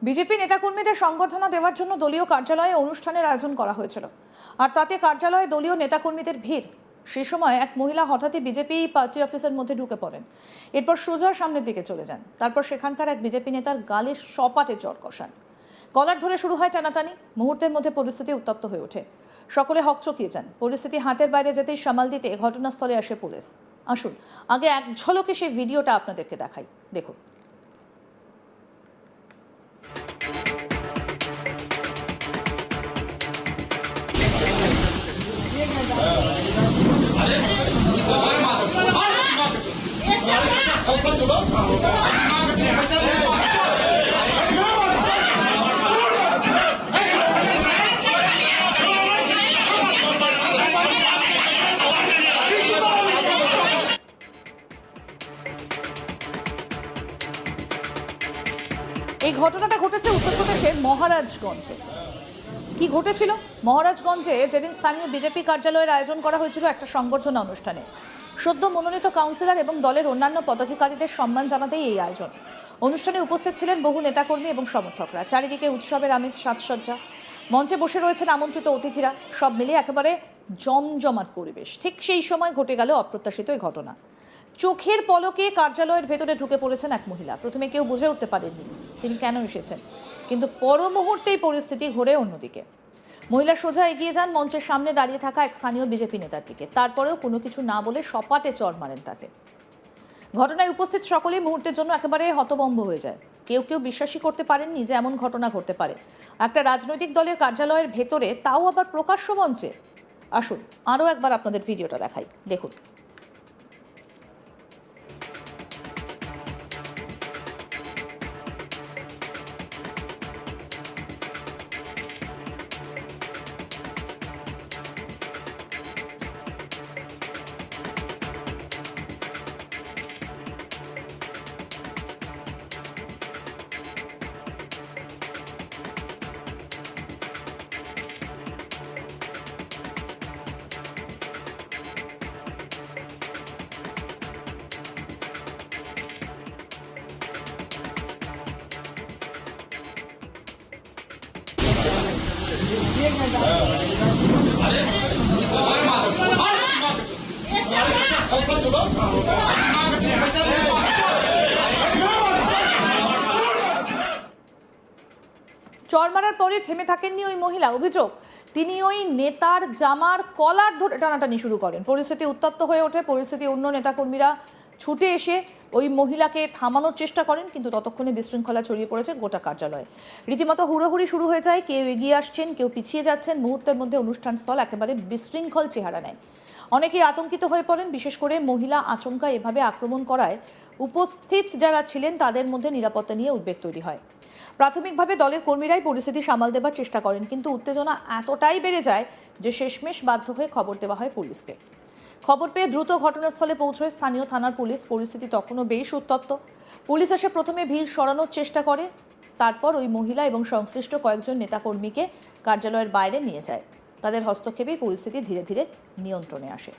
BJP নেতাকর্মীদের সংবর্ধনা দেওয়ার জন্য দলীয় কার্যালয়ে অনুষ্ঠানের আয়োজন করা হয়েছিল, আর তাতে কার্যালয়ে দলীয় নেতাকর্মীদের ভিড়। সেই সময় এক মহিলা হঠাৎই বিজেপি পার্টি অফিসের মধ্যে ঢুকে পড়েন। এরপর সোজা সামনের দিকে চলে যান। তারপর সেখানকার এক বিজেপি নেতার গালে সপাটে চড় কষান। কলার ধরে শুরু হয় টানাটানি। মুহূর্তের মধ্যে পরিস্থিতি উত্তপ্ত হয়ে ওঠে। সকলে হকচকিয়ে যান। পরিস্থিতি হাতের বাইরে যেতেই সামাল দিতে ঘটনাস্থলে আসে পুলিশ। আসুন আগে এক ঝলকে সেই ভিডিওটা আপনাদেরকে দেখাই, দেখুন। এই ঘটনাটা ঘটেছে উত্তরপ্রদেশের মহারাজগঞ্জে। কি ঘটেছিল? মহারাজগঞ্জে যেদিন স্থানীয় বিজেপি কার্যালয়ের আয়োজন করা হয়েছিল একটা সংবর্ধনা অনুষ্ঠানে, সদ্য মনোনীত কাউন্সিলর এবং দলের অন্যান্য পদাধিকারীদের সম্মান জানাতেই এই আয়োজন। অনুষ্ঠানে উপস্থিত ছিলেন বহু নেতাকর্মী এবং সমর্থকরা। চারিদিকে উৎসবের আমেজ, সাজসজ্জা। মঞ্চে বসে রয়েছেন আমন্ত্রিত অতিথিরা। সব মিলিয়ে একেবারে জমজমাট পরিবেশ। ঠিক সেই সময় ঘটে গেল অপ্রত্যাশিত এই ঘটনা। চোখের পলকে কার্যালয়ের ভেতরে ঢুকে পড়েছেন এক মহিলা। প্রথমে কেউ বুঝে উঠতে পারেননি তিনি কেন এসেছেন, কিন্তু পর মুহূর্তেই পরিস্থিতি ঘোরে অন্যদিকে। মহিলা সোজা এগিয়ে যান মঞ্চের সামনে দাঁড়িয়ে থাকা এক স্থানীয় বিজেপি নেতার দিকে। তারপরেও কোনো কিছু না বলে সপাটে চড় মারেন তাকে। ঘটনায় উপস্থিত সকলেই মুহূর্তের জন্য একেবারে হতভম্ব হয়ে যায়। কেউ কেউ বিশ্বাসই করতে পারেননি যে এমন ঘটনা ঘটতে পারে একটা রাজনৈতিক দলের কার্যালয়ের ভেতরে, তাও আবার প্রকাশ্য মঞ্চে। আসুন আরও একবার আপনাদের ভিডিওটা দেখাই, দেখুন। চড় মারার পরে থেমে থাকেননি ওই মহিলা। অভিযোগ, তিনি ওই নেতার জামার কলার ধরে টানাটানি শুরু করেন। পরিস্থিতি উত্তপ্ত হয়ে ওঠে। অন্য নেতাকর্মীরা ছুটে এসে ওই মহিলাকে থামানোর চেষ্টা করেন, কিন্তু ততক্ষণে বিশৃঙ্খলা ছড়িয়ে পড়েছে গোটা কার্যালয়ে। রীতিমতো হুড়োহুড়ি শুরু হয়ে যায়। কেউ এগিয়ে আসছেন, কেউ পিছিয়ে যাচ্ছেন। মুহূর্তের মধ্যে অনুষ্ঠানস্থল একেবারে বিশৃঙ্খল চেহারা নেয়। অনেকেই আতঙ্কিত হয়ে পড়েন। বিশেষ করে মহিলা আচমকা এভাবে আক্রমণ করায় উপস্থিত যারা ছিলেন তাদের মধ্যে নিরাপত্তা নিয়ে উদ্বেগ তৈরি হয়। প্রাথমিকভাবে দলের কর্মীরাই পরিস্থিতি সামাল দেবার চেষ্টা করেন, কিন্তু উত্তেজনা এতটাই বেড়ে যায় যে শেষমেশ বাধ্য হয়ে খবর দেওয়া হয় পুলিশকে। খবর পেয়ে দ্রুত ঘটনাস্থলে পৌঁছয় স্থানীয় থানার পুলিশ। পরিস্থিতি তখনও বেশ উত্তপ্ত। পুলিশ এসে প্রথমে ভিড় সরানোর চেষ্টা করে, তারপর ওই মহিলা এবং সংশ্লিষ্ট কয়েকজন নেতাকর্মীকে কার্যালয়ের বাইরে নিয়ে যায়। তাদের হস্তক্ষেপেই পরিস্থিতি ধীরে ধীরে নিয়ন্ত্রণে আসে।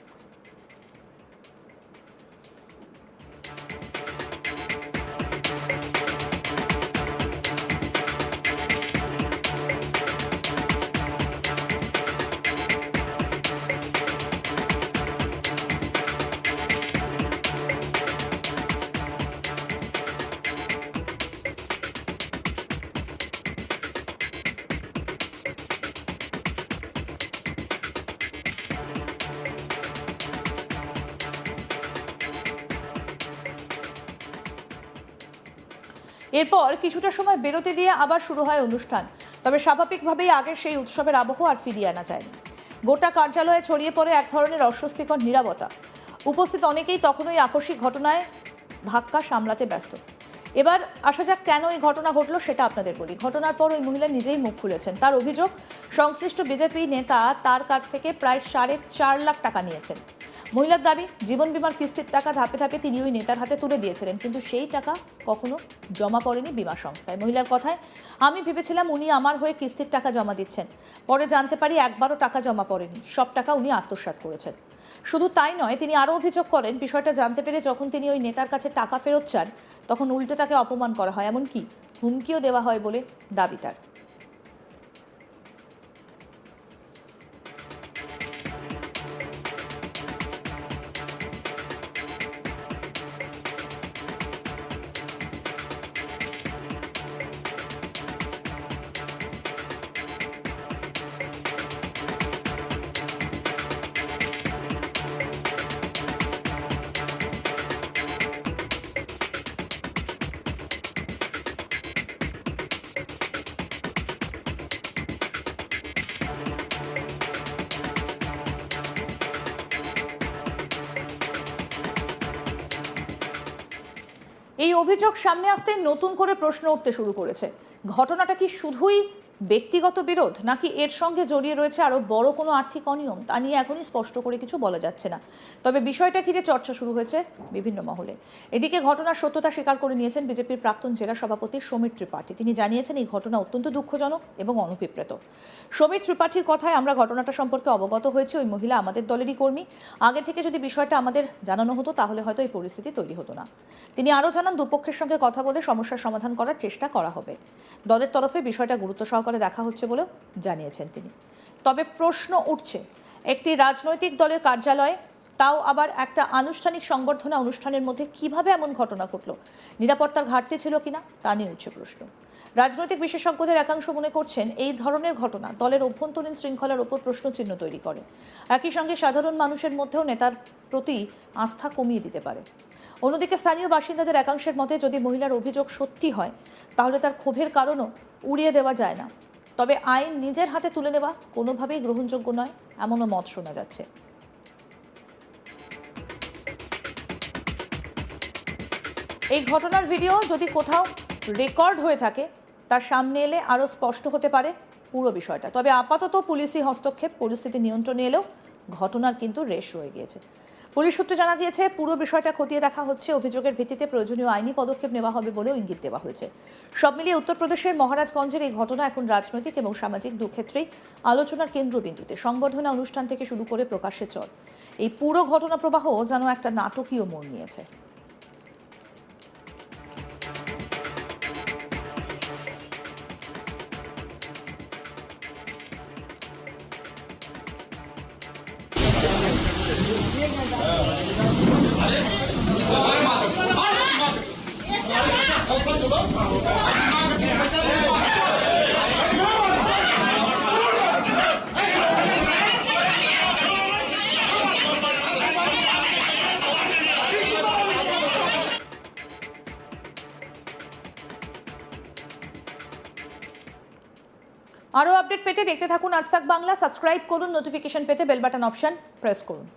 এরপর কিছুটা সময় বিরতি দিয়ে আবার শুরু হয় অনুষ্ঠান। তবে স্বাভাবিকভাবেই আগের সেই উৎসবের আবহ আর ফিরিয়ে আনা যায়নি। গোটা কার্যালয়ে ছড়িয়ে পড়ে এক ধরনের অস্বস্তিকর নীরবতা। উপস্থিত অনেকেই তখন ওই আকস্মিক ঘটনায় ধাক্কা সামলাতে ব্যস্ত। এবার আসা যাক কেন এই ঘটনা ঘটলো সেটা আপনাদের বলি। ঘটনার পর ওই মহিলা নিজেই মুখ খুলেছেন। তার অভিযোগ, সংশ্লিষ্ট বিজেপি নেতা তার কাছ থেকে প্রায় 4.5 লাখ টাকা নিয়েছেন। মহিলার দাবি, জীবন বীমার কিস্তির টাকা ধাপে ধাপে তিনি ওই নেতার হাতে তুলে দিয়েছিলেন, কিন্তু সেই টাকা কখনো জমা পড়েনি বীমা সংস্থায়। মহিলার কথায়, আমি ভেবেছিলাম উনি আমার হয়ে কিস্তির টাকা জমা দিচ্ছেন। পরে জানতে পারি একবারও টাকা জমা পড়েনি, সব টাকা উনি আত্মসাৎ করেছেন। শুধু তাই নয়, তিনি আরও অভিযোগ করেন, বিষয়টা জানতে পেরে যখন তিনি ওই নেতার কাছে টাকা ফেরত চান তখন উল্টে তাকে অপমান করা হয়, এমনকি হুমকিও দেওয়া হয় বলে দাবি তার। এই অভিযোগ সামনে আসতে নতুন করে প্রশ্ন উঠতে শুরু করেছে। ঘটনাটা কি শুধুই ব্যক্তিগত বিরোধ, নাকি এর সঙ্গে জড়িয়ে রয়েছে আরো বড় কোনো আর্থিক অনিয়ম, তা নিয়ে এখনই স্পষ্ট করে কিছু বলা যাচ্ছে না। তবে বিষয়টা ঘিরে চর্চা শুরু হয়েছে বিভিন্ন মহলে। এদিকে ঘটনার সত্যতা স্বীকার করে নিয়েছেন বিজেপির প্রাক্তন জেলা সভাপতি সমীর ত্রিপাঠী। তিনি জানিয়েছেন এই ঘটনা অত্যন্ত দুঃখজনক এবং অনভিপ্রেত। সমীর ত্রিপাঠীর কথায়, আমরা ঘটনাটা সম্পর্কে অবগত হয়েছি, ওই মহিলা আমাদের দলেরই কর্মী। আগে থেকে যদি বিষয়টা আমাদের জানানো হতো তাহলে হয়তো এই পরিস্থিতি তৈরি হতো না। তিনি আরও জানান, দুপক্ষের সঙ্গে কথা বলে সমস্যার সমাধান করার চেষ্টা করা হবে। দলের তরফে বিষয়টা গুরুত্ব সহকারে দেখা হচ্ছে বলেও জানিয়েছেন তিনি। তবে প্রশ্ন উঠছে, একটি রাজনৈতিক দলের কার্যালয়ে, তাও আবার একটা আনুষ্ঠানিক সংবর্ধনা অনুষ্ঠানের মধ্যে কিভাবে এমন ঘটনা ঘটল? নিরাপত্তার ঘাটতি ছিল কিনা, তা নিয়ে উঠছে প্রশ্ন। রাজনৈতিক বিশেষজ্ঞদের একাংশ মনে করছেন এই ধরনের ঘটনা দলের অভ্যন্তরীণ শৃঙ্খলার ওপর প্রশ্নচিহ্ন তৈরি করে। একই সঙ্গে সাধারণ মানুষের মধ্যেও নেতার প্রতি আস্থা কমিয়ে দিতে পারে। অন্যদিকে স্থানীয় বাসিন্দাদের একাংশের মতে, যদি মহিলার অভিযোগ সত্যি হয় তাহলে তার ক্ষোভের কারণও উড়িয়ে দেওয়া যায় না। তবে আইন নিজের হাতে তুলে নেওয়া কোনোভাবেই গ্রহণযোগ্য নয়, এমনও মত শোনা যাচ্ছে। এই ঘটনার ভিডিও যদি কোথাও রেকর্ড হয়ে থাকে, তার সামনে এলে আরও স্পষ্ট হতে পারে পুরো বিষয়টা। তবে আপাতত পুলিশি হস্তক্ষেপ পরিস্থিতি নিয়ন্ত্রণে এলেও ঘটনার কিন্তু রেশ রয়ে গিয়েছে। পুলিশ সূত্রে জানা গিয়েছে, পুরো বিষয়টা খতিয়ে দেখা হচ্ছে। অভিযোগের ভিত্তিতে প্রয়োজনীয় আইনি পদক্ষেপ নেওয়া হবে বলেও ইঙ্গিত দেওয়া হয়েছে। সব মিলিয়ে উত্তরপ্রদেশের মহারাজগঞ্জের এই ঘটনা এখন রাজনৈতিক এবং সামাজিক দুক্ষেত্রেই আলোচনার কেন্দ্রবিন্দুতে। সংবর্ধনা অনুষ্ঠান থেকে শুরু করে প্রকাশ্যে চল, এই পুরো ঘটনা প্রবাহ যেন একটা নাটকীয় মোড় নিয়েছে। আরও আপডেট পেতে দেখতে থাকুন আজ তাক বাংলা। সাবস্ক্রাইব করুন, নোটিফিকেশন পেতে বেল বাটন অপশন প্রেস করুন।